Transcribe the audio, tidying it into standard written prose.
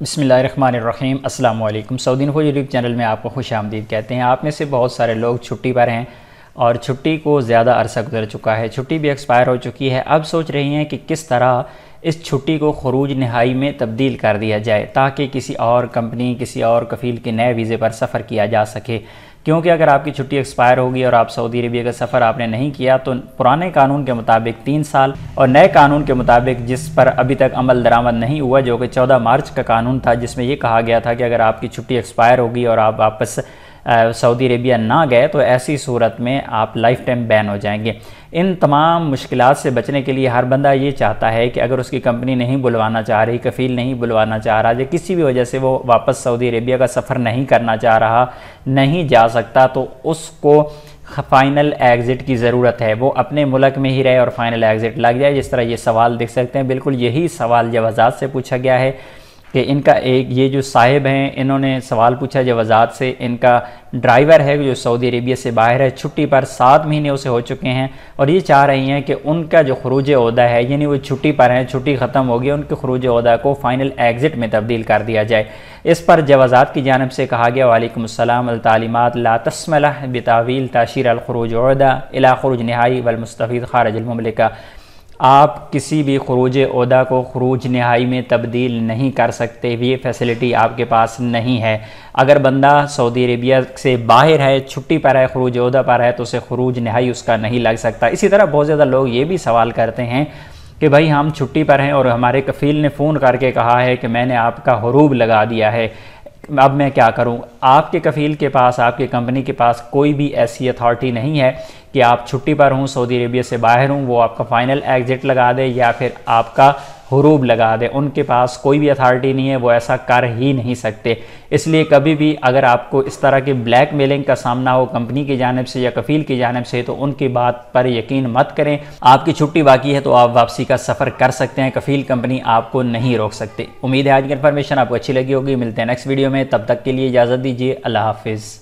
بسم اللہ الرحمن الرحیم۔ السلام علیکم۔ سعودی انفو یوٹیوب چینل میں آپ کو خوش آمدید کہتے ہیں۔ آپ میں سے بہت سارے لوگ چھٹی پر ہیں اور چھٹی کو زیادہ عرصہ گزر چکا ہے، چھٹی بھی ایکسپائر ہو چکی ہے۔ اب سوچ رہی ہیں کہ کس طرح اس چھٹی کو خروج نہائی میں تبدیل کر دیا جائے تاکہ کسی اور کمپنی، کسی اور کفیل کے نئے ویزے پر سفر کیا جا سکے، کیونکہ اگر آپ کی چھٹی ایکسپائر ہوگی اور آپ سعودی عربیہ کا سفر آپ نے نہیں کیا تو پرانے قانون کے مطابق 3 سال اور نئے قانون کے مطابق جس پر ابھی تک عمل درآمد نہیں ہوا، جو کہ 14 مارچ کا قانون تھا، جس میں یہ کہا گیا تھا کہ اگر آپ کی چھٹی ایکسپائر ہوگی اور آپ واپس سعودی عربیہ نہ گئے تو ایسی صورت میں آپ لائف ٹائم بین ہو جائیں گے۔ ان تمام مشکلات سے بچنے کے لیے ہر بندہ یہ چاہتا ہے کہ اگر اس کی کمپنی نہیں بلوانا چاہ رہی، کفیل نہیں بلوانا چاہ رہا، یا کسی بھی وجہ سے وہ واپس سعودی عربیہ کا سفر نہیں کرنا چاہ رہا، نہیں جا سکتا، تو اس کو فائنل ایگزٹ کی ضرورت ہے، وہ اپنے ملک میں ہی رہے اور فائنل ایگزٹ لگ جائے۔ جس طرح یہ سوال دیکھ سکتے ہیں، بالکل یہی سوال جوازات سے پوچھا گیا ہے کہ ان کا یہ جو صاحب ہیں، انہوں نے سوال پوچھا جوازات سے۔ ان کا ڈرائیور ہے جو سعودی عربیہ سے باہر ہے، چھٹی پر 7 مہینے اسے ہو چکے ہیں، اور یہ چاہ رہی ہیں کہ ان کا جو خروج عہدہ ہے، یعنی وہ چھٹی پر ہیں، چھٹی ختم ہو گئی، ان کے خروج عہدہ کو فائنل ایگزٹ میں تبدیل کر دیا جائے۔ اس پر جوازات کی جانب سے کہا گیا، وعلیکم السلام، التعلیمات لا تسمح بتاویل تاشیر الخروج عہدہ الى خروج نہائی والمستفید خارج المملکہ۔ آپ کسی بھی خروج عہدہ کو خروج نہائی میں تبدیل نہیں کر سکتے، یہ فیسلٹی آپ کے پاس نہیں ہے۔ اگر بندہ سعودی عربیہ سے باہر ہے، چھٹی پر ہے، خروج عہدہ پر ہے، تو اسے خروج نہائی اس کا نہیں لگ سکتا۔ اسی طرح بہت زیادہ لوگ یہ بھی سوال کرتے ہیں کہ بھائی ہم چھٹی پر ہیں اور ہمارے کفیل نے فون کر کے کہا ہے کہ میں نے آپ کا حروب لگا دیا ہے، اب میں کیا کروں؟ آپ کے کفیل کے پاس، آپ کی کمپنی کے پاس کوئی بھی ایسی اتھارٹی نہیں ہے کہ آپ چھٹی پر ہوں، سعودی عربیہ سے باہر ہوں، وہ آپ کا فائنل ایگزٹ لگا دے یا پھر آپ کا حروب لگا دے۔ ان کے پاس کوئی بھی اتھارٹی نہیں ہے، وہ ایسا کر ہی نہیں سکتے۔ اس لیے کبھی بھی اگر آپ کو اس طرح کی بلیک میلنگ کا سامنا ہو کمپنی کی جانب سے یا کفیل کی جانب سے، تو ان کی بات پر یقین مت کریں۔ آپ کی چھٹی باقی ہے تو آپ واپسی کا سفر کر سکتے ہیں، کفیل کمپنی آپ کو نہیں روک سکتے۔ امید ہے آج کی انفارمیشن آپ کو اچھی لگی ہوگی۔ ملتے ہیں نیکسٹ ویڈیو میں، تب تک کے لیے اجازت دیجیے، اللہ حافظ۔